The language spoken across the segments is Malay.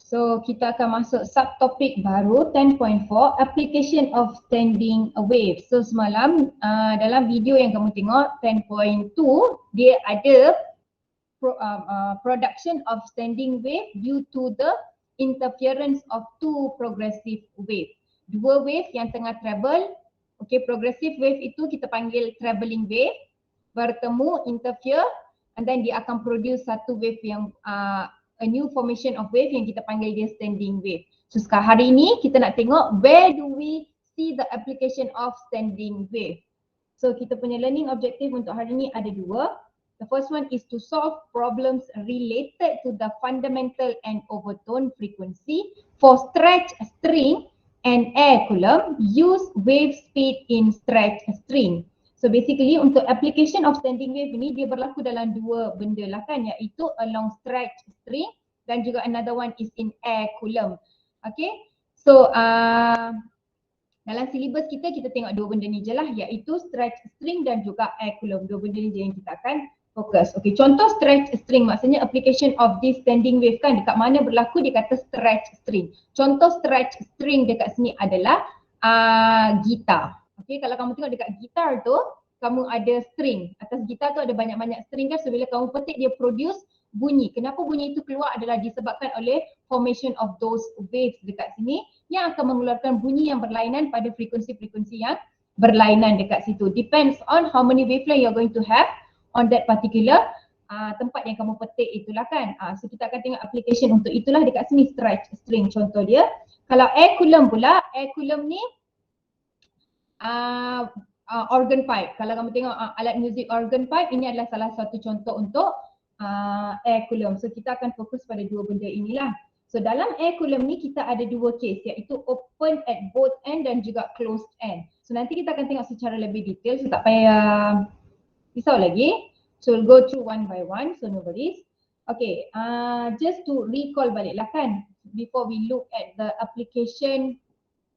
So kita akan masuk subtopik baru 10.4 application of standing wave. So semalam dalam video yang kamu tengok 10.2 dia ada production of standing wave due to the interference of two progressive wave. Dua wave yang tengah travel. Okay, progressive wave itu kita panggil travelling wave, bertemu, interfere, and then dia akan produce satu wave yang a new formation of wave yang kita panggil dia standing wave. So sekarang hari ini kita nak tengok where do we see the application of standing wave. So kita punya learning objective untuk hari ini ada dua. The first one is to solve problems related to the fundamental and overtone frequency for stretch string and air column. Use wave speed in stretch string. So basically untuk application of standing wave ini dia berlaku dalam dua benda lah kan, iaitu along stretch string dan juga another one is in air column. Okay, so dalam syllabus kita tengok dua benda ni je lah, iaitu stretch string dan juga air column. Dua benda ni je yang kita akan fokus. Okay, contoh stretch string maksudnya application of this standing wave kan, dekat mana berlaku dia kata stretch string. Contoh stretch string dekat sini adalah gitar. Okay, kalau kamu tengok dekat gitar tu, kamu ada string. Atas gitar tu ada banyak-banyak string kan. So bila kamu petik dia produce bunyi. Kenapa bunyi itu keluar adalah disebabkan oleh formation of those waves dekat sini yang akan mengeluarkan bunyi yang berlainan pada frekuensi-frekuensi yang berlainan dekat situ. Depends on how many wavelength you're going to have on that particular tempat yang kamu petik itulah kan. So kita akan tengok application untuk itulah dekat sini stretch string contoh dia. Kalau air column pula, air column ni organ pipe. Kalau kamu tengok alat muzik organ pipe, ini adalah salah satu contoh untuk air column. So kita akan fokus pada dua benda inilah. So dalam air column ni kita ada dua case, iaitu open at both end dan juga closed end. So nanti kita akan tengok secara lebih detail, so tak payah risau lagi. So we'll go through one by one, so no worries. Okay, just to recall balik lah kan, before we look at the application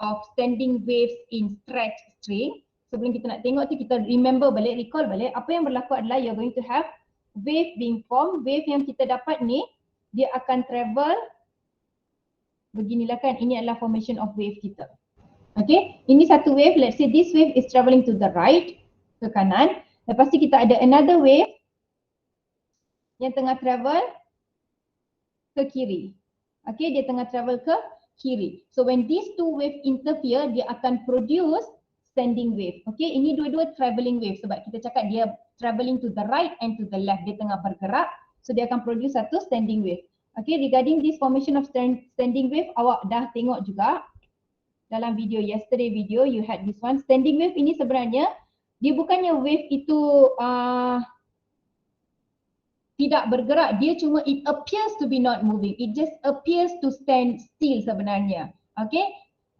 of standing waves in stretch string. Sebelum kita nak tengok tu, kita remember balik, recall balik, apa yang berlaku adalah you're going to have wave being formed. Wave yang kita dapat ni, dia akan travel beginilah kan, ini adalah formation of wave kita. Okay, ini satu wave, let's say this wave is travelling to the right, ke kanan. Lepas tu kita ada another wave yang tengah travel ke kiri. Okay, dia tengah travel ke kiri. So when these two wave interfere, dia akan produce standing wave. Okay, ini dua-dua travelling wave sebab kita cakap dia travelling to the right and to the left. Dia tengah bergerak, so dia akan produce satu standing wave. Okay, regarding this formation of standing wave, awak dah tengok juga dalam video, yesterday video you had this one. Standing wave ini sebenarnya dia bukannya wave itu tidak bergerak, dia cuma it appears to be not moving. It just appears to stand still sebenarnya. Okay,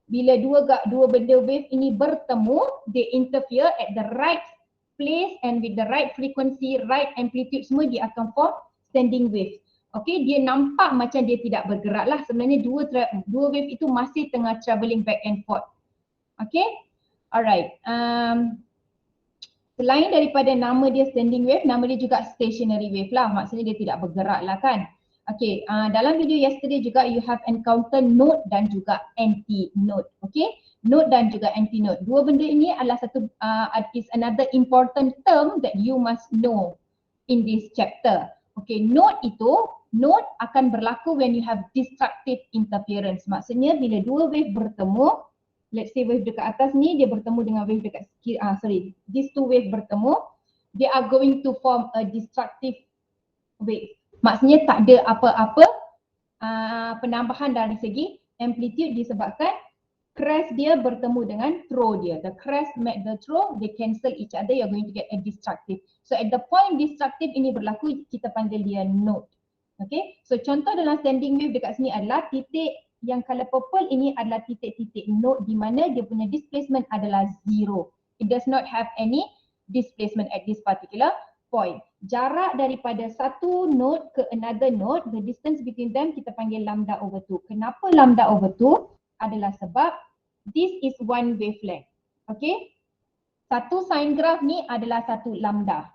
bila dua benda wave ini bertemu, they interfere at the right place and with the right frequency, right amplitude, semua dia akan form standing wave. Okay, dia nampak macam dia tidak bergerak lah. Sebenarnya dua wave itu masih tengah travelling back and forth. Okay, alright. Selain daripada nama dia standing wave, nama dia juga stationary wave lah. Maksudnya dia tidak bergerak lah kan. Okay, dalam video yesterday juga you have encounter node dan juga anti-node. Okay, node dan juga anti-node. Dua benda ini adalah satu, is another important term that you must know in this chapter. Okay, node akan berlaku when you have destructive interference. Maksudnya bila dua wave bertemu, let's say wave dekat atas ni dia bertemu dengan wave dekat these two wave bertemu, they are going to form a destructive wave. Maksudnya tak ada apa-apa penambahan dari segi amplitude disebabkan crest dia bertemu dengan throw dia. The crest met the throw, they cancel each other, you're going to get a destructive. So at the point destructive ini berlaku, kita panggil dia node. Okay, so contoh dalam standing wave dekat sini adalah titik yang color purple ini adalah titik-titik node di mana dia punya displacement adalah zero. It does not have any displacement at this particular point. Jarak daripada satu node ke another node, the distance between them kita panggil lambda over 2. Kenapa lambda over 2? Adalah sebab this is one wavelength. Okay, satu sine graph ni adalah satu lambda.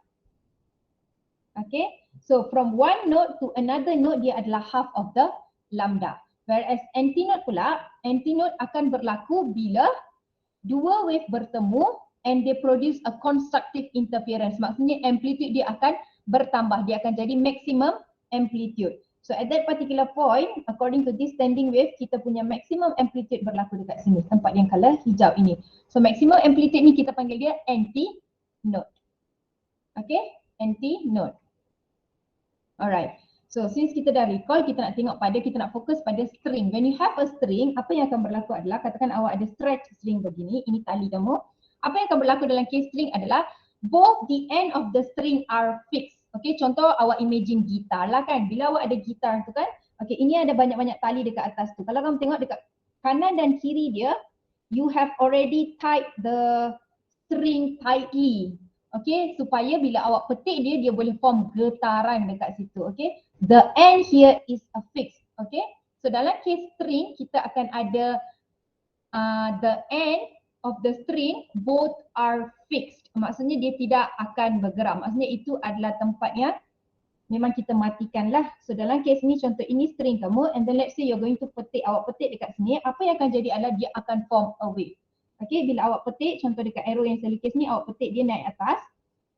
Okay, so from one node to another node dia adalah half of the lambda. Whereas antinode pula, antinode akan berlaku bila dua wave bertemu and they produce a constructive interference. Maksudnya amplitude dia akan bertambah, dia akan jadi maximum amplitude. So at that particular point, according to this standing wave, kita punya maximum amplitude berlaku dekat sini, tempat yang color hijau ini. So maximum amplitude ni kita panggil dia antinode. Okay, antinode. Alright. So since kita dah recall, kita nak tengok pada, kita nak fokus pada string. When you have a string, apa yang akan berlaku adalah, katakan awak ada stretch string begini, ini tali kamu. Apa yang akan berlaku dalam case string adalah both the end of the string are fixed. Okay, contoh awak imagine gitar lah kan. Bila awak ada gitar tu kan, okay, ini ada banyak-banyak tali dekat atas tu. Kalau kamu tengok dekat kanan dan kiri dia, you have already tied the string tightly. Okay, supaya bila awak petik dia, dia boleh form getaran dekat situ. Okay, the end here is a fixed. Okay, so dalam case string, kita akan ada the end of the string both are fixed. Maksudnya dia tidak akan bergerak. Maksudnya itu adalah tempat yang memang kita matikan lah. So dalam case ni, contoh ini string kamu, and then let's say you're going to petik, awak petik dekat sini, apa yang akan jadi adalah dia akan form a wave. Okay, bila awak petik, contoh dekat arrow yang saya lukis ni, awak petik dia naik atas,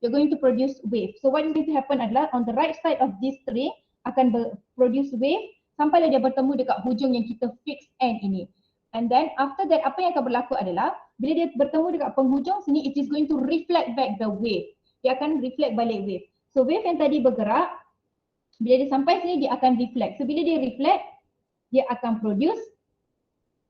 you're going to produce wave. So what is going to happen adalah on the right side of this string akan produce wave sampailah dia bertemu dekat hujung yang kita fix end ini. And then after that, apa yang akan berlaku adalah bila dia bertemu dekat penghujung sini, it is going to reflect back the wave. Dia akan reflect balik wave. So wave yang tadi bergerak, bila dia sampai sini dia akan reflect. So bila dia reflect, dia akan produce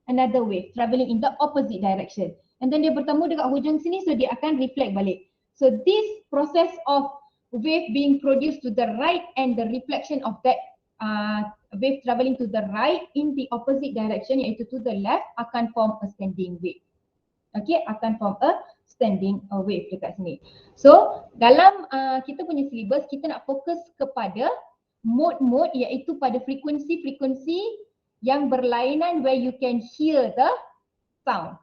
another wave travelling in the opposite direction. And then dia bertemu dekat hujung sini, so dia akan reflect balik. So this process of wave being produced to the right and the reflection of that wave travelling to the right in the opposite direction, iaitu to the left, akan form a standing wave. Okay, akan form a standing wave dekat sini. So dalam kita punya syllabus, kita nak fokus kepada mode-mode, iaitu pada frekuensi-frekuensi yang berlainan where you can hear the sound.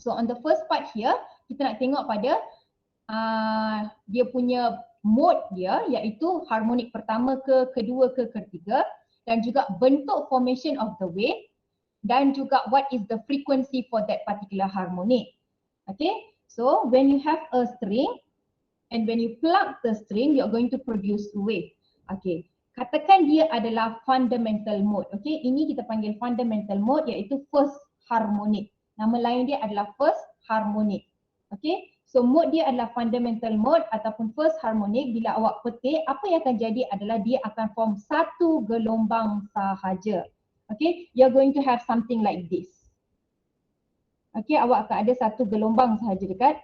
So on the first part here, kita nak tengok pada dia punya mode dia, iaitu harmonik pertama ke, kedua ke, ketiga, dan juga bentuk formation of the wave, dan juga what is the frequency for that particular harmonic. Okay, so when you have a string and when you plug the string, you're going to produce wave. Okay, katakan dia adalah fundamental mode. Okay, ini kita panggil fundamental mode, iaitu first harmonic. Nama lain dia adalah first harmonic. Okay, so mode dia adalah fundamental mode ataupun first harmonic. Bila awak petik, apa yang akan jadi adalah dia akan form satu gelombang sahaja. Okay, you're going to have something like this. Okay, awak akan ada satu gelombang sahaja dekat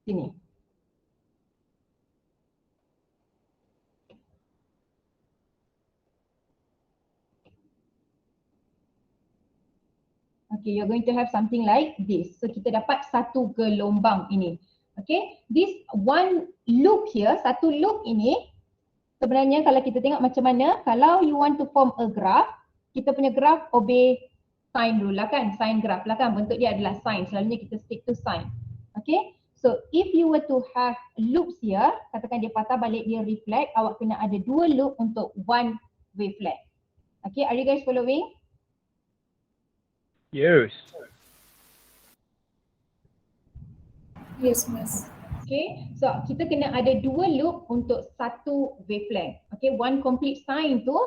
sini. Okay, you're going to have something like this. So kita dapat satu gelombang ini. Okay, this one loop here, satu loop ini sebenarnya kalau kita tengok macam mana, kalau you want to form a graph, kita punya graph obey sign dulu lah kan, sign graph lah kan, bentuk dia adalah sign, selalunya kita stick to sign. Okay, so if you were to have loops here, katakan dia patah balik, dia reflect, awak kena ada dua loop untuk one wavelet. Okay, are you guys following? Yes. Yes, Miss. Okay, so kita kena ada dua loop untuk satu wavelength. Okay, one complete sine tu,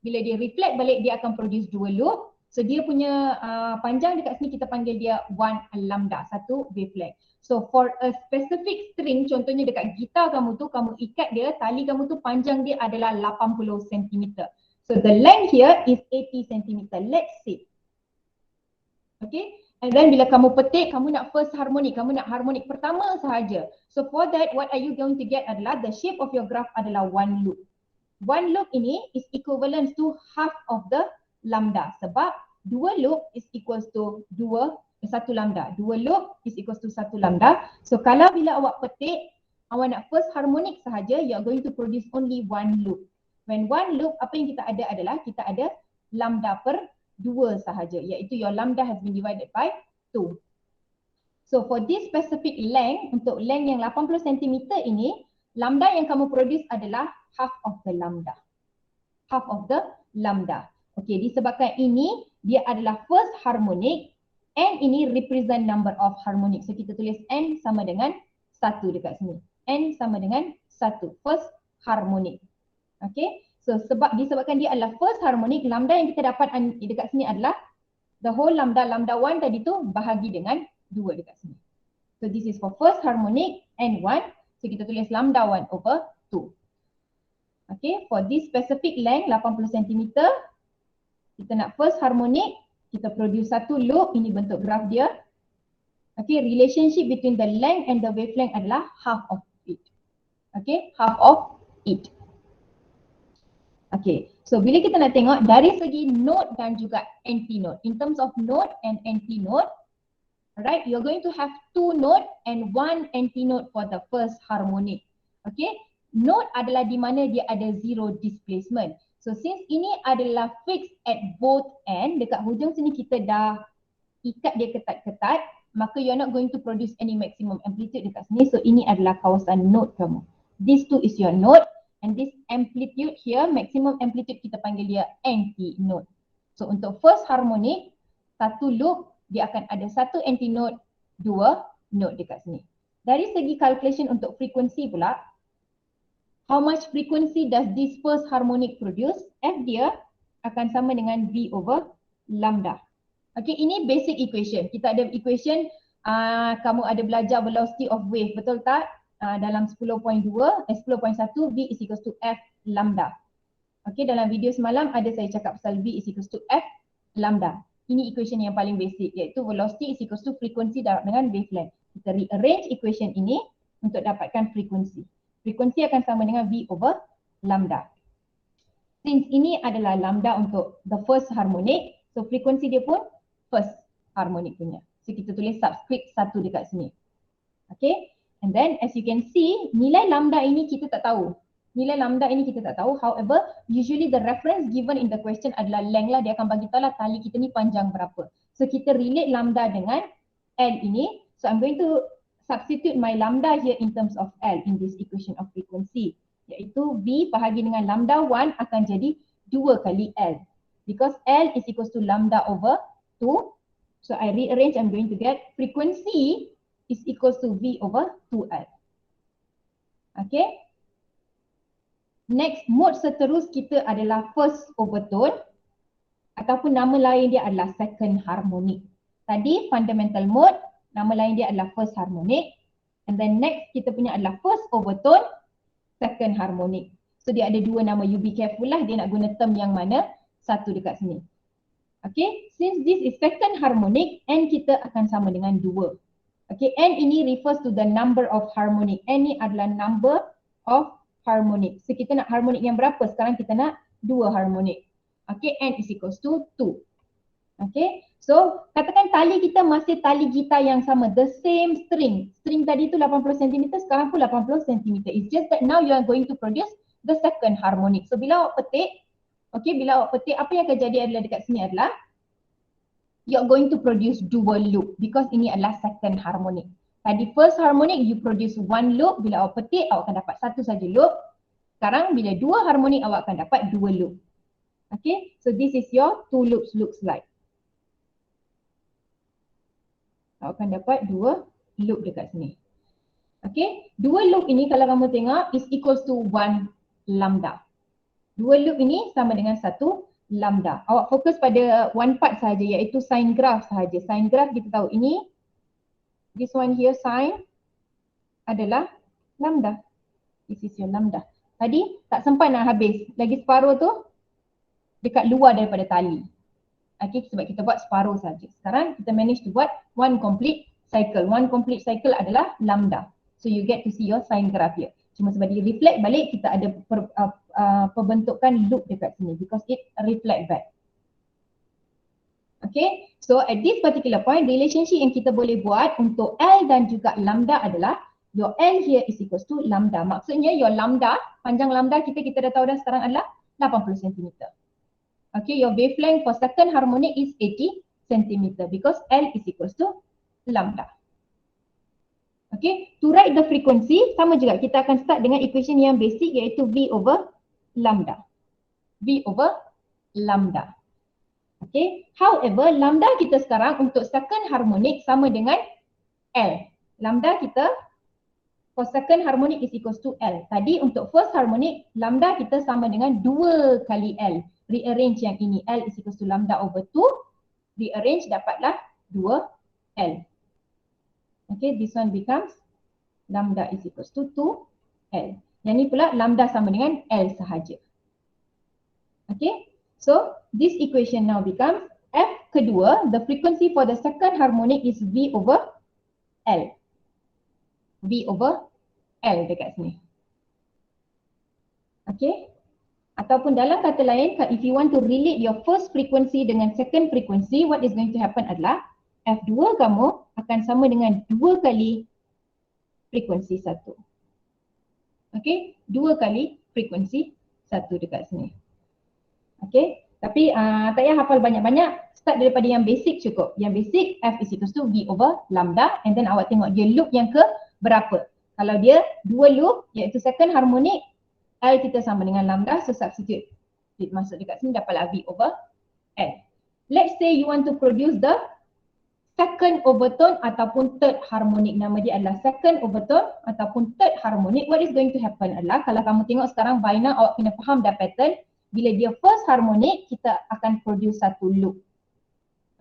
bila dia reflect balik, dia akan produce dua loop. So dia punya panjang dekat sini kita panggil dia 1 lambda, satu wavelength. So for a specific string, contohnya dekat gitar kamu tu, kamu ikat dia, tali kamu tu panjang dia adalah 80 cm. So the length here is 80 cm. Let's see. Okay, and then bila kamu petik, kamu nak first harmonic, kamu nak harmonic pertama sahaja. So for that, what are you going to get adalah the shape of your graph adalah one loop. One loop ini is equivalent to half of the lambda, sebab dua loop is equals to satu lambda. Dua loop is equals to satu lambda. So kalau bila awak petik, awak nak first harmonic sahaja, you are going to produce only one loop. When one loop, apa yang kita ada adalah kita ada lambda per 2 sahaja, iaitu your lambda has been divided by 2. So for this specific length, untuk length yang 80 cm ini, lambda yang kamu produce adalah half of the lambda. Half of the lambda. Okay, disebabkan ini dia adalah first harmonic, n ini represent number of harmonic. So kita tulis n sama dengan 1 dekat sini. N sama dengan 1, first harmonic. Okay, so disebabkan dia adalah first harmonic, lambda yang kita dapat dekat sini adalah the whole lambda 1 tadi tu bahagi dengan 2 dekat sini. So this is for first harmonic n1. So kita tulis lambda 1 over 2. Okay, for this specific length 80 cm, kita nak first harmonic, kita produce satu loop, ini bentuk graf dia. Okay, relationship between the length and the wavelength adalah half of it. Okay, half of it. Okay, so bila kita nak tengok dari segi node dan juga anti-node. In terms of node and anti-node, right, you're going to have 2 node and 1 anti-node for the first harmonic. Okay, node adalah di mana dia ada zero displacement. So since ini adalah fixed at both end, dekat hujung sini kita dah ikat dia ketat-ketat, maka you're not going to produce any maximum amplitude dekat sini. So ini adalah kawasan node kamu. This two is your node and this amplitude here, maximum amplitude kita panggil dia anti-node. So untuk first harmonic, satu loop dia akan ada satu anti-node, 2 node dekat sini. Dari segi calculation untuk frequency pula, how much frequency does this first harmonic produce? F dia akan sama dengan V over lambda. Okay, ini basic equation. Kita ada equation, kamu ada belajar velocity of wave, betul tak? Dalam 10.1 V is equals to F lambda. Okay, dalam video semalam ada saya cakap pasal V is equals to F lambda. Ini equation yang paling basic, iaitu velocity is equals to frequency dengan wavelength. Kita rearrange equation ini untuk dapatkan frequency. Frekuensi akan sama dengan V over lambda. Since ini adalah lambda untuk the first harmonic, so frekuensi dia pun first harmonic punya. So kita tulis subscript 1 dekat sini. Okay, and then as you can see, nilai lambda ini kita tak tahu. Nilai lambda ini kita tak tahu. However, usually the reference given in the question adalah length lah. Dia akan bagi tahu lah tali kita ni panjang berapa. So kita relate lambda dengan L ini. So I'm going to substitute my lambda here in terms of L in this equation of frequency, iaitu V bahagi dengan lambda 1 akan jadi 2 kali L, because L is equals to lambda over 2. So I rearrange, I'm going to get frequency is equals to V over 2L. Okay, next mode seterus kita adalah first overtone, ataupun nama lain dia adalah second harmonic. Tadi fundamental mode, nama lain dia adalah first harmonic, and then next kita punya adalah first overtone, second harmonic. So dia ada 2 nama, you be careful lah dia nak guna term yang mana, satu dekat sini. Okay, since this is second harmonic, n kita akan sama dengan 2. Okay, n ini refers to the number of harmonic. N ni adalah number of harmonic. So kita nak harmonic yang berapa? Sekarang kita nak 2 harmonic. Okay, n is equals to 2. Okay, so katakan tali kita masih tali gitar yang sama, the same string. String tadi tu 80 cm, sekarang pun 80 cm. It's just that now you are going to produce the second harmonic. So bila awak petik, okay, bila awak petik, apa yang akan jadi adalah dekat sini adalah you are going to produce 2 loop because ini adalah second harmonic. Tadi first harmonic you produce 1 loop, bila awak petik awak akan dapat satu saja loop. Sekarang bila 2 harmonic awak akan dapat 2 loop. Okay, so this is your 2 loops looks like. Awak akan dapat 2 loop dekat sini. Okay, 2 loop ini kalau kamu tengok is equals to 1 lambda. 2 loop ini sama dengan 1 lambda. Awak fokus pada one part sahaja, iaitu sine graph sahaja. Sine graph kita tahu ini, this one here sine adalah lambda. This is your lambda. Tadi tak sempat nak habis, lagi separuh tu dekat luar daripada tali. Okay, sebab kita buat separuh saja. Sekarang kita manage to buat one complete cycle. One complete cycle adalah lambda. So you get to see your sine graph here. Cuma sebab dia reflect balik, kita ada perbentukan loop dekat sini because it reflect back. Okay, so at this particular point, relationship yang kita boleh buat untuk L dan juga lambda adalah your L here is equals to lambda. Maksudnya your lambda, panjang lambda kita dah tahu dah sekarang adalah 80 cm. Okay, your wavelength for second harmonic is 80 cm because L is equals to lambda. Okay, to write the frequency sama juga, kita akan start dengan equation yang basic iaitu V over lambda. V over lambda. Okay, however lambda kita sekarang untuk second harmonic sama dengan L. Lambda kita for second harmonic is equals to L. Tadi untuk first harmonic, lambda kita sama dengan 2 kali L. Rearrange yang ini, L is equals to lambda over 2. Rearrange dapatlah 2L. Okay, this one becomes lambda is equals to 2L. Yang ni pula lambda sama dengan L sahaja. Okay, so this equation now becomes F kedua, the frequency for the second harmonic is V over L. V over L dekat sini. Okay. Ataupun dalam kata lain, if you want to relate your first frequency dengan second frequency, what is going to happen adalah F2 kamu akan sama dengan 2 kali frekuensi 1. Okay, 2 kali frekuensi 1 dekat sini. Okay, tapi tak payah hafal banyak-banyak, start daripada yang basic cukup. Yang basic, F is equals to V over lambda, and then awak tengok dia loop yang ke berapa. Kalau dia 2 loop, iaitu second harmonic, L kita sama dengan lambda, so substitute. Masuk dekat sini dapatlah V over L. Let's say you want to produce the second overtone ataupun third harmonic. Nama dia adalah second overtone ataupun third harmonic. What is going to happen adalah, kalau kamu tengok sekarang by now awak kena faham dah pattern. Bila dia first harmonic, kita akan produce satu loop.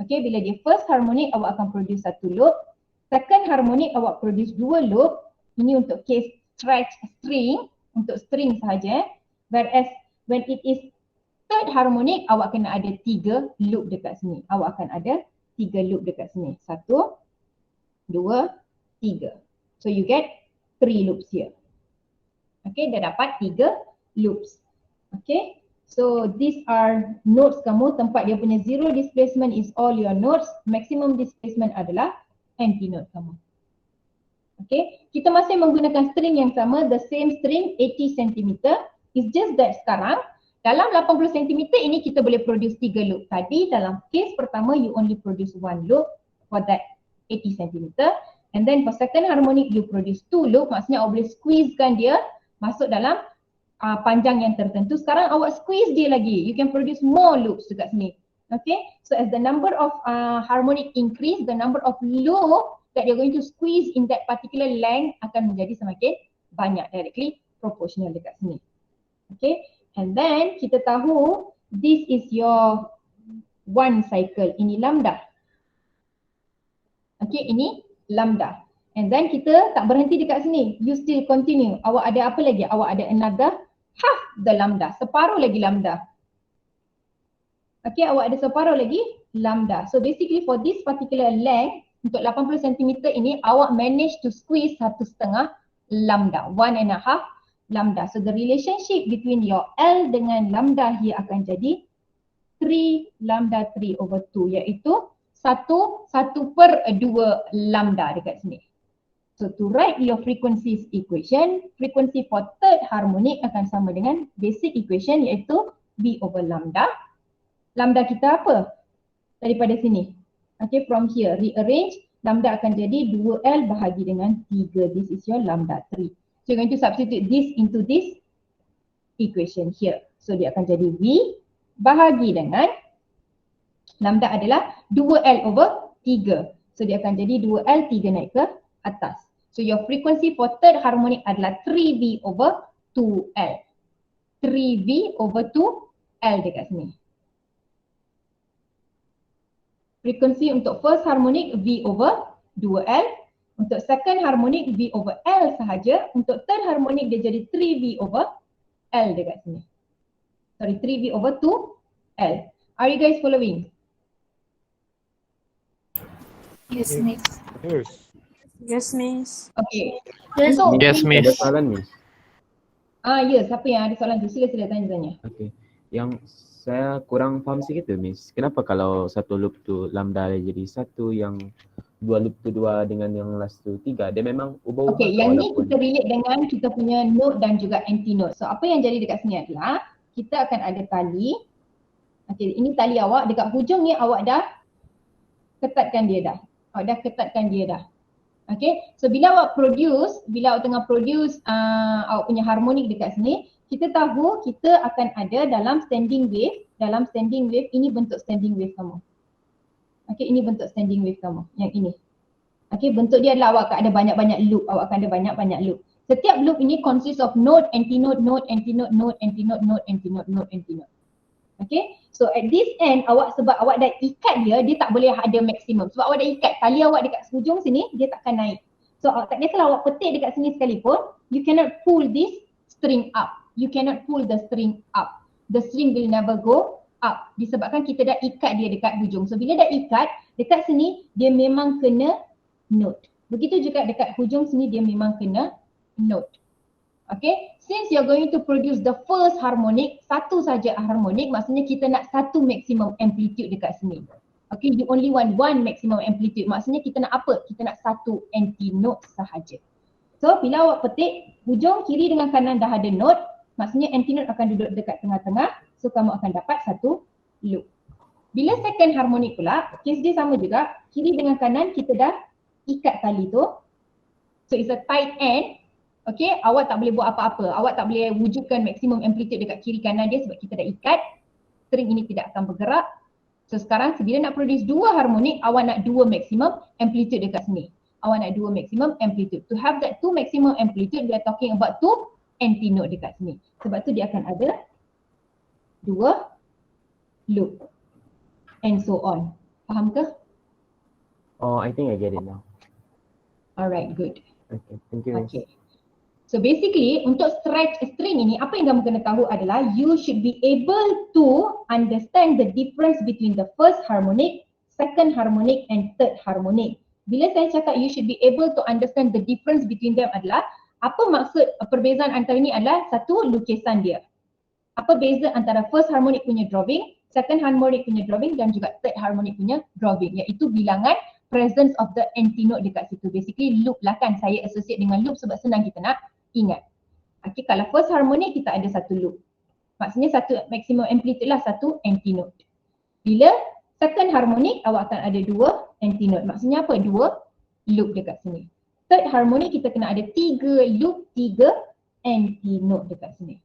Okay, bila dia first harmonic, awak akan produce satu loop. Second harmonic, awak produce 2 loop. Ini untuk case stretch string, untuk string sahaja. Whereas when it is third harmonic, awak kena ada 3 loop dekat sini. Awak akan ada 3 loop dekat sini. 1, 2, 3. So you get 3 loops here. Okay, dah dapat 3 loops. Okay, so these are nodes kamu, tempat dia punya zero displacement is all your nodes. Maximum displacement adalah empty node kamu. Okay, kita masih menggunakan string yang sama, the same string 80 cm. It's just that sekarang dalam 80 cm ini kita boleh produce 3 loop. Tadi dalam case pertama you only produce 1 loop for that 80 cm. And then for second harmonic you produce 2 loop, maksudnya awak boleh squeezekan dia masuk dalam panjang yang tertentu. Sekarang awak squeeze dia lagi, you can produce more loops dekat sini. Okay, so as the number of harmonic increase, the number of loop that you're going to squeeze in that particular length akan menjadi semakin banyak, directly proportional dekat sini. Okay, and then kita tahu this is your one cycle, ini lambda. Okay, ini lambda. And then kita tak berhenti dekat sini, you still continue. Awak ada apa lagi? Awak ada another half the lambda, separuh lagi lambda. Okay, awak ada separuh lagi lambda. So basically for this particular length, untuk 80 cm ini awak manage to squeeze 1/2 lambda, 1.5 lambda. So the relationship between your L dengan lambda here akan jadi 3 lambda 3 over 2, iaitu 1/2 lambda dekat sini. So to write your frequencies equation, frequency for third harmonic akan sama dengan basic equation iaitu V over lambda. Lambda kita apa? Daripada sini. Okay, from here, rearrange, lambda akan jadi 2L bahagi dengan 3. This is your lambda 3. So you're going to substitute this into this equation here. So dia akan jadi V bahagi dengan lambda adalah 2L over 3. So dia akan jadi 2L, 3 naik ke atas. So your frequency for third harmonic adalah 3V over 2L. 3V over 2L dekat sini. Frekuensi untuk first harmonic V over 2L, untuk second harmonic V over L sahaja, untuk third harmonic dia jadi 3V over L dekat sini. Sorry, 3V over 2L. Are you guys following? Yes, Miss. Yes. Yes, Miss. Okay. Yes, So, Yes, Ada Miss. soalan, Miss. ya, siapa yang ada soalan tu? Sila tanya. Okey. Yang saya kurang faham sikit tu, Miss. Kenapa kalau satu loop tu lambda dia jadi 1, yang 2 loop tu 2 dengan yang last tu 3? Dia memang ubah-ubah. Okay, yang ni kita relate dengan kita punya node dan juga anti node. So apa yang jadi dekat sini adalah kita akan ada tali. Okay, ini tali awak, dekat hujung ni awak dah ketatkan dia dah. Okay, so bila awak tengah produce awak punya harmonik dekat sini, kita tahu kita akan ada dalam standing wave, dalam standing wave, ini bentuk standing wave kamu. Okay, ini bentuk standing wave kamu, yang ini. Okay, bentuk dia adalah awak akan ada banyak-banyak loop, awak akan ada banyak-banyak loop. Setiap loop ini consists of node, antinode, node, antinode, node, antinode, node, antinode, node, antinode. Okay, so at this end awak sebab awak dah ikat dia tak boleh ada maksimum. Sebab awak dah ikat tali awak dekat hujung sini, dia takkan naik. So tak kisahlah awak petik dekat sini sekalipun, you cannot pull this string up. You cannot pull the string up. The string will never go up disebabkan kita dah ikat dia dekat hujung. So bila dah ikat, dekat sini dia memang kena node. Begitu juga dekat hujung sini dia memang kena node. Okay, since you're going to produce the first harmonic, satu saja harmonic, maksudnya kita nak satu maximum amplitude dekat sini. Okay, you only want one maximum amplitude, maksudnya kita nak apa? Kita nak satu antinode sahaja. So bila awak petik, hujung kiri dengan kanan dah ada node, maksudnya antinode akan duduk dekat tengah-tengah, so kamu akan dapat satu loop. Bila second harmonic pula, case dia sama juga, kiri dengan kanan kita dah ikat tali tu. So it's a tight end. Okay, awak tak boleh buat apa-apa. Awak tak boleh wujudkan maksimum amplitude dekat kiri kanan dia sebab kita dah ikat. String ini tidak akan bergerak. So sekarang bila nak produce dua harmonik, awak nak dua maximum amplitude dekat sini. Awak nak dua maximum amplitude. To have that two maximum amplitude, we are talking about two antinode dekat sini. Sebab tu dia akan ada dua loop and so on. Faham ke? Oh, I think I get it now. Alright, good. Okay, thank you. Okay. So basically untuk stretch a string ini, apa yang kamu kena tahu adalah you should be able to understand the difference between the first harmonic, second harmonic and third harmonic. Bila saya cakap you should be able to understand the difference between them adalah, apa maksud perbezaan antara ini adalah satu, lukisan dia. Apa beza antara first harmonic punya drawing, second harmonic punya drawing dan juga third harmonic punya drawing, iaitu bilangan presence of the antinode dekat situ. Basically loop lah kan, saya associate dengan loop sebab senang kita nak ingat. Okay, kalau first harmonic kita ada satu loop. Maksudnya satu maximum amplitude lah, satu antinode. Bila second harmonic awak akan ada dua antinode. Maksudnya apa? Dua loop dekat sini. Third harmonic kita kena ada tiga loop, tiga antinode dekat sini.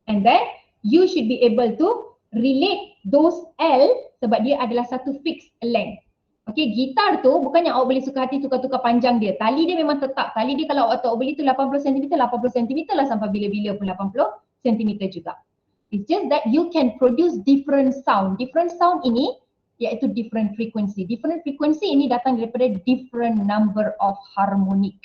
And then you should be able to relate those L sebab dia adalah satu fixed length. Okay, gitar tu bukannya awak boleh suka hati tukar-tukar panjang dia. Tali dia memang tetap. Tali dia kalau awak beli tu 80 cm, 80 cm lah sampai bila-bila pun 80 cm juga. It's just that you can produce different sound. Different sound ini iaitu different frequency. Different frequency ini datang daripada different number of harmonic.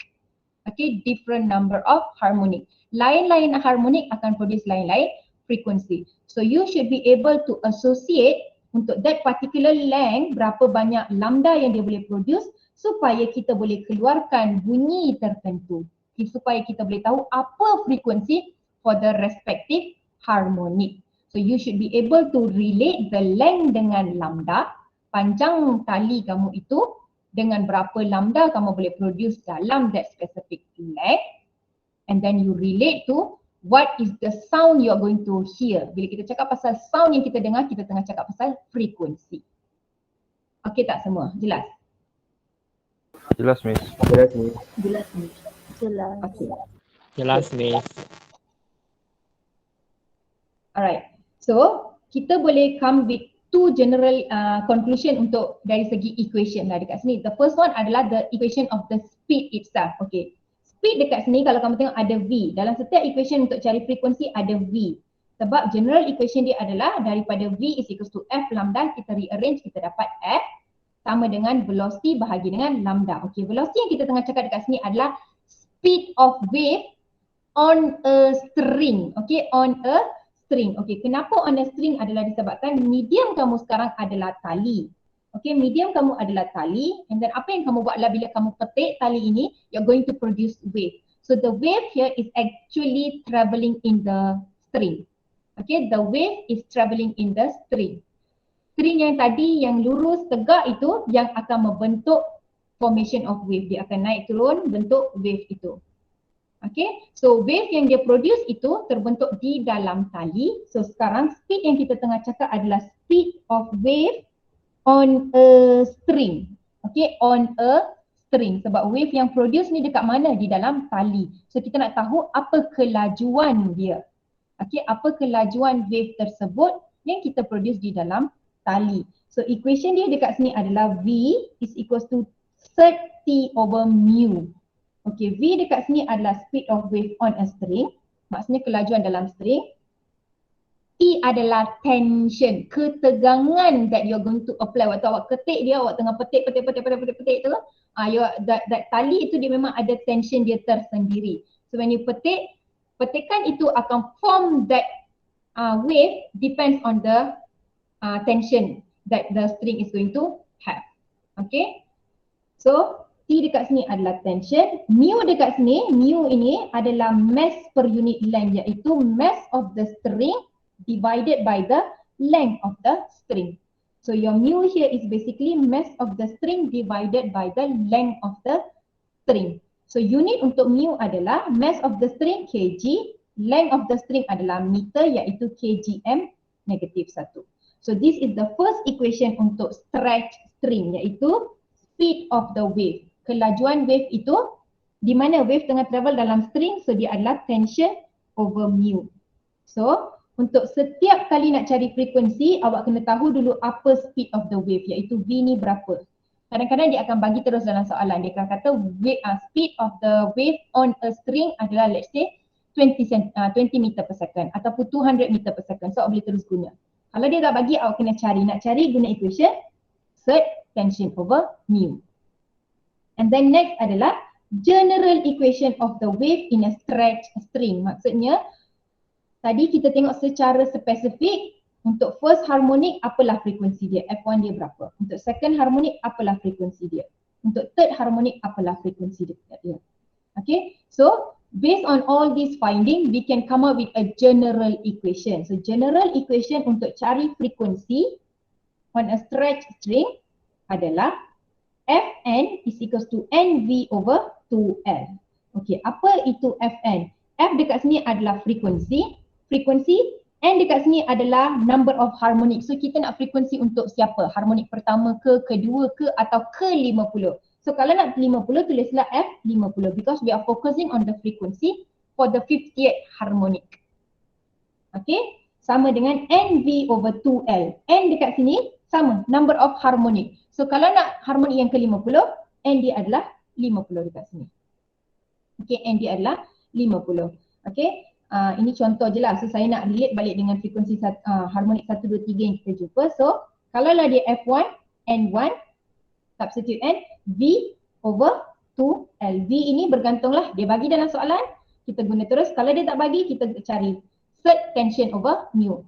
Okay, different number of harmonic. Lain-lain harmonic akan produce lain-lain frequency. So you should be able to associate untuk that particular length berapa banyak lambda yang dia boleh produce supaya kita boleh keluarkan bunyi tertentu. Supaya kita boleh tahu apa frekuensi for the respective harmonic. So you should be able to relate the length dengan lambda, panjang tali kamu itu dengan berapa lambda kamu boleh produce dalam that specific length, and then you relate to what is the sound you are going to hear. Bila kita cakap pasal sound yang kita dengar, kita tengah cakap pasal frekuensi. Okey tak semua? Jelas? Jelas, Miss. Jelas ni. Jelas ni. Jelas. Okey. Jelas Miss. Alright. So, kita boleh come with two general conclusion untuk dari segi equation lah dekat sini. The first one adalah the equation of the speed itself. Okay. Speed dekat sini kalau kamu tengok ada V. Dalam setiap equation untuk cari frekuensi ada V. Sebab general equation dia adalah daripada V is equals to F lambda, kita rearrange, kita dapat F sama dengan velocity bahagi dengan lambda. Okay, velocity yang kita tengah cakap dekat sini adalah speed of wave on a string. Okay, on a string. Okay, kenapa on a string adalah disebabkan medium kamu sekarang adalah tali. Okay, medium kamu adalah tali, and then apa yang kamu buat adalah bila kamu petik tali ini, you're going to produce wave. So the wave here is actually travelling in the string. Okay, the wave is travelling in the string. String yang tadi yang lurus tegak itu yang akan membentuk formation of wave. Dia akan naik turun bentuk wave itu. Okay, so wave yang dia produce itu terbentuk di dalam tali. So sekarang speed yang kita tengah cakap adalah speed of wave on a string. Okay, on a string. Sebab wave yang produce ni dekat mana? Di dalam tali. So kita nak tahu apa kelajuan dia. Okay, apa kelajuan wave tersebut yang kita produce di dalam tali. So equation dia dekat sini adalah V is equals to surd T over mu. Okay, V dekat sini adalah speed of wave on a string. Maksudnya kelajuan dalam string. T adalah tension, ketegangan that you're going to apply. Waktu awak ketik dia, awak tengah petik tu, that tali itu dia memang ada tension dia tersendiri. So when you petikan itu akan form that wave depends on the tension that the string is going to have. Okay. So T dekat sini adalah tension, mu dekat sini, mu ini adalah mass per unit length, iaitu mass of the string divided by the length of the string. So your mu here is basically mass of the string divided by the length of the string. So unit untuk mu adalah mass of the string kg, length of the string adalah meter, iaitu kgm negatif 1. So this is the first equation untuk stretch string, iaitu speed of the wave. Kelajuan wave itu di mana wave tengah travel dalam string, so dia adalah tension over mu. So untuk setiap kali nak cari frekuensi, awak kena tahu dulu apa speed of the wave, iaitu V ni berapa. Kadang-kadang dia akan bagi terus dalam soalan, dia akan kata speed of the wave on a string adalah let's say 20 meter per second ataupun 200 meter per second. So awak boleh terus guna. Kalau dia tak bagi, awak kena cari. Nak cari guna equation surd tension over mu. And then next adalah general equation of the wave in a stretch string. Maksudnya tadi kita tengok secara spesifik untuk first harmonic apalah frekuensi dia, F1 dia berapa. Untuk second harmonic apalah frekuensi dia. Untuk third harmonic apalah frekuensi dia. Okay, so based on all these finding, we can come up with a general equation. So general equation untuk cari frekuensi on a stretch string adalah Fn is equals to Nv over 2L. Okay, apa itu Fn? F dekat sini adalah frekuensi, N dekat sini adalah number of harmonic. So kita nak frekuensi untuk siapa? Harmonik pertama ke, kedua ke atau ke-50. So kalau nak 50 tulislah F50 because we are focusing on the frequency for the 50th harmonic. Okay, sama dengan Nv over 2L. N dekat sini sama, number of harmonic. So kalau nak harmonik yang ke-50, N dia adalah 50 dekat sini. Okay, N dia adalah 50. Okay, ini contoh je lah. So saya nak relate balik dengan frekuensi harmonik 1, 2, 3 yang kita jumpa. So kalau lah dia F1, N1, substitute N, V over 2L. V ini bergantunglah, dia bagi dalam soalan, kita guna terus. Kalau dia tak bagi, kita cari surd tension over mu.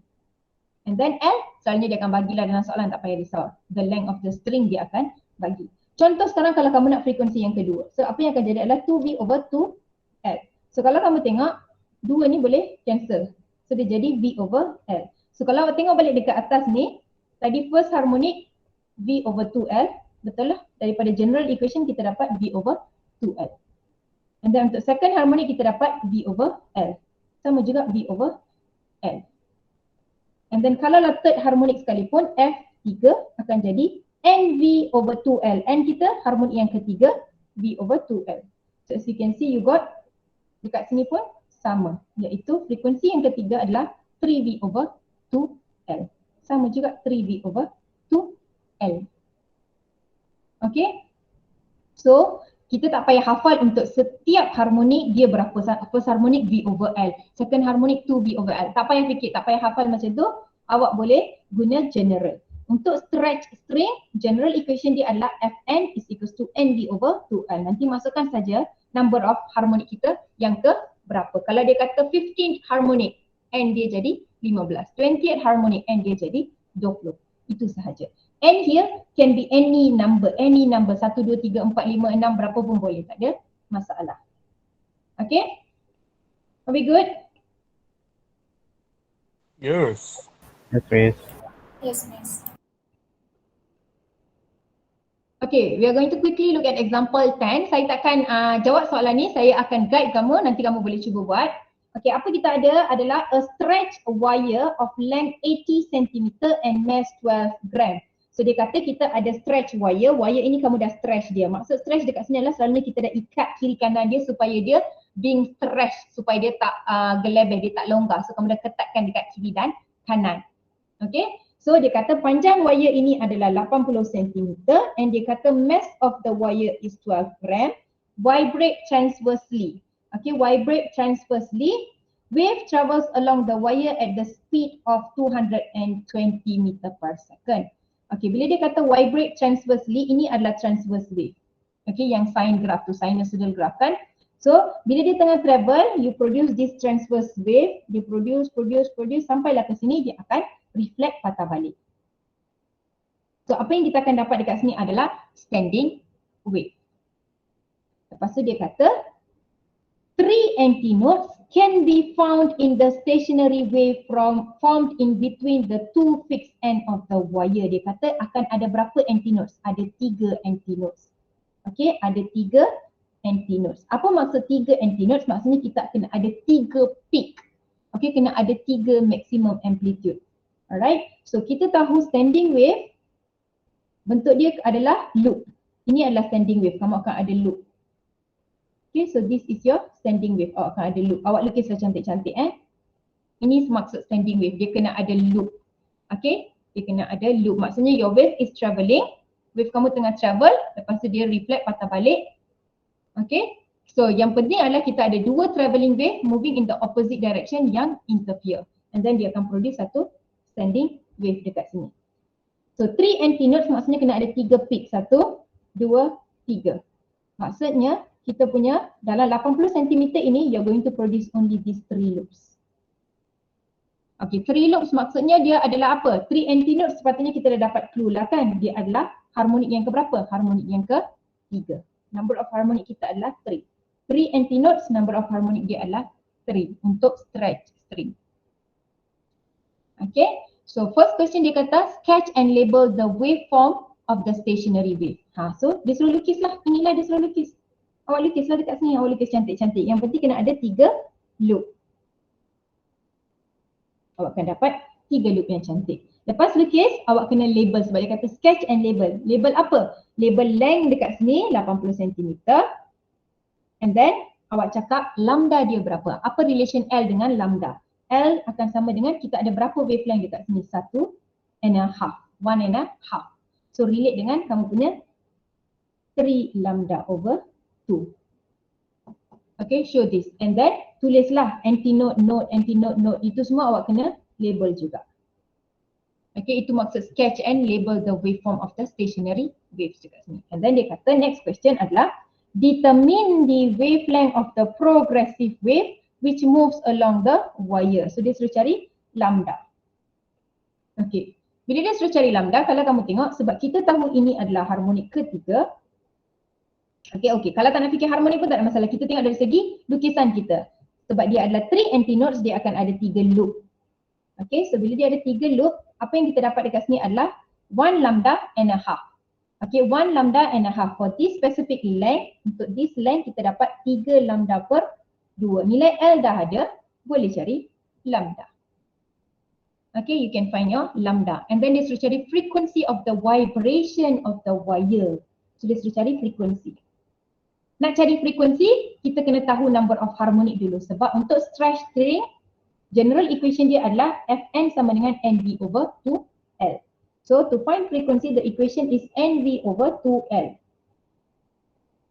And then L, selalunya dia akan bagilah dalam soalan, tak payah risau. The length of the string dia akan bagi. Contoh sekarang kalau kamu nak frekuensi yang kedua. So apa yang akan jadi adalah 2V over 2L. So kalau kamu tengok, 2 ni boleh cancel. So dia jadi V over L. So kalau awak tengok balik dekat atas ni, tadi first harmonic V over 2L, betul lah? Daripada general equation kita dapat V over 2L. And then untuk second harmonic kita dapat V over L. Sama juga V over L. And then kalau lah third harmonic sekalipun, F3 akan jadi NV over 2L. N kita harmonik yang ketiga, V over 2L. So as you can see, you got dekat sini pun sama, iaitu frekuensi yang ketiga adalah 3V over 2L. Sama juga 3V over 2L. Okay. So kita tak payah hafal untuk setiap harmonik dia berapa. First harmonik V over L, second harmonik 2V over L. Tak payah fikir, tak payah hafal macam tu. Awak boleh guna general. Untuk stretch string, general equation dia adalah Fn is equals to Nv over 2L. Nanti masukkan saja number of harmonik kita yang ke berapa. Kalau dia kata 15th harmonic, N dia jadi 15. 20th harmonic, N dia jadi 20. Itu sahaja. N here can be any number, 1, 2, 3, 4, 5, 6, berapa pun boleh, tak ada masalah. Okay? Are we good? Yes, Miss. Yes, Miss. Okay, we are going to quickly look at example 10. Saya takkan jawab soalan ni, saya akan guide kamu, nanti kamu boleh cuba buat. Okay, apa kita ada adalah a stretch wire of length 80 cm and mass 12 gram. So dia kata kita ada stretch wire ini kamu dah stretch dia. Maksud stretch dekat sini adalah selalunya kita dah ikat kiri kanan dia supaya dia being stretched supaya dia tak gelebeh, dia tak longgar. So kamu dah ketatkan dekat kiri dan kanan. Okay, so dia kata panjang wire ini adalah 80 cm and dia kata mass of the wire is 12 gram. Vibrate transversely. Okay, vibrate transversely. Wave travels along the wire at the speed of 220 meter per second. Okay, bila dia kata vibrate transversely, ini adalah transverse wave. Okay, yang sine graph tu, sinusoidal graph kan. So, bila dia tengah travel, you produce this transverse wave, dia produce sampailah ke sini, dia akan reflect patah balik. So, apa yang kita akan dapat dekat sini adalah standing wave. Lepas tu dia kata, three antinodes can be found in the stationary wave formed in between the two fixed end of the wire. Dia kata akan ada berapa antinodes? Ada 3 antinodes. Okay, ada 3 antinodes. Apa maksud 3 antinodes? Maksudnya kita kena ada 3 peak. Okay, kena ada 3 maximum amplitude. Alright, so kita tahu standing wave, bentuk dia adalah loop. Ini adalah standing wave, kamu akan ada loop. Okay, so this is your standing wave. Awak akan ada loop. Awak lukislah cantik-cantik Ini maksud standing wave. Dia kena ada loop. Okay, dia kena ada loop. Maksudnya your wave is travelling. Wave kamu tengah travel. Lepas tu dia reflect patah balik. Okay, so yang penting adalah kita ada 2 travelling wave moving in the opposite direction yang interfere. And then dia akan produce satu standing wave dekat sini. So 3 antinodes maksudnya kena ada 3 peak. 1, 2, 3. Maksudnya kita punya dalam 80 cm ini you're going to produce only these 3 loops. Okay, 3 loops maksudnya dia adalah apa? 3 antinodes sepatutnya kita dah dapat clue lah kan. Dia adalah harmonik yang keberapa? Harmonik yang ke-3. Number of harmonic kita adalah 3. 3 antinodes, number of harmonic dia adalah 3 untuk stretch string. Okay, so first question dia kata sketch and label the waveform of the stationary wave. So dia suruh lukis lah. Inilah dia suruh lukis. Awak lukislah dekat sini, awak lukis cantik-cantik. Yang penting kena ada 3 loop. Awak akan dapat 3 loop yang cantik. Lepas lukis, awak kena label sebab dia kata sketch and label. Label apa? Label length dekat sini 80 cm. And then awak cakap lambda dia berapa? Apa relation L dengan lambda? L akan sama dengan kita ada berapa wavelength dekat sini? 1.5. 1.5. So relate dengan kamu punya 3 lambda over 2. Okay, show this. And then tulislah antinode, node, antinode, node. Itu semua awak kena label juga. Okay, itu maksud sketch and label the waveform of the stationary waves dekat sini. And then dia kata next question adalah determine the wavelength of the progressive wave which moves along the wire. So dia suruh cari lambda. Okay, bila dia suruh cari lambda, kalau kamu tengok sebab kita tahu ini adalah harmonik ketiga. Okay. Kalau tak nak fikir harmonik pun tak ada masalah. Kita tengok dari segi lukisan kita. Sebab dia adalah 3 antinodes, dia akan ada 3 loop. Okay, so bila dia ada 3 loop, apa yang kita dapat dekat sini adalah 1 lambda and a half. Okay, 1 lambda and a half. For this specific length, untuk this length kita dapat 3 lambda per 2. Nilai L dah ada, boleh cari lambda. Okay, you can find your lambda. And then dia suruh cari frequency of the vibration of the wire. So dia suruh cari frequency. Nak cari frekuensi, kita kena tahu number of harmonic dulu. Sebab untuk stretch string, general equation dia adalah Fn sama dengan Nv over 2L. So to find frequency, the equation is Nv over 2L.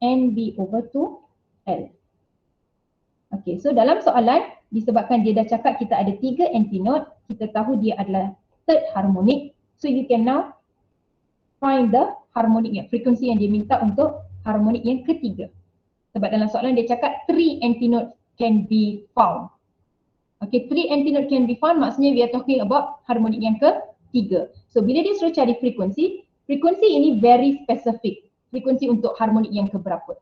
Nv over 2L. Okay, so dalam soalan, disebabkan dia dah cakap kita ada 3 antinode, kita tahu dia adalah third harmonic. So you can now find the harmonic yang frekuensi yang dia minta untuk harmonik yang ketiga. Sebab dalam soalan dia cakap 3 antinode can be found. Okay, 3 antinode can be found maksudnya we are talking about harmonik yang ketiga. So bila dia suruh cari frekuensi, frekuensi ini very specific. Frekuensi untuk harmonik yang keberapa.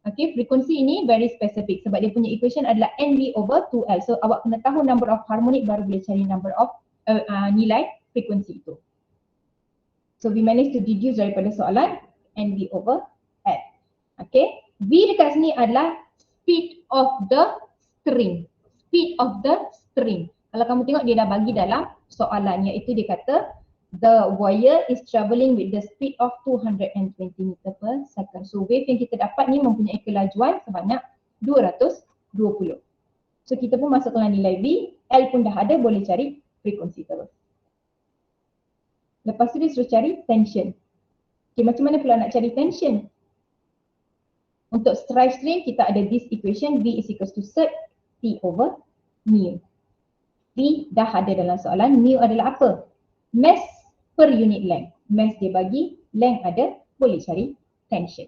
Okay, frekuensi ini very specific sebab dia punya equation adalah Nv over 2L. So awak kena tahu number of harmonik baru boleh cari number of nilai frekuensi itu. So we managed to deduce daripada soalan Nv over L. Okay, V dekat sini adalah speed of the string. Speed of the string. Kalau kamu tengok dia dah bagi dalam soalan iaitu dia kata the wire is travelling with the speed of 220 meter per second. So wave yang kita dapat ni mempunyai kelajuan sebanyak 220. So kita pun masukkan nilai V, L pun dah ada, boleh cari frekuensi terus. Lepas tu dia suruh cari tension. Okay, macam mana pula nak cari tension? Untuk strive string kita ada this equation, V is equals to surd T over mu. V dah ada dalam soalan, mu adalah apa? Mass per unit length. Mass dia bagi, length ada, boleh cari tension.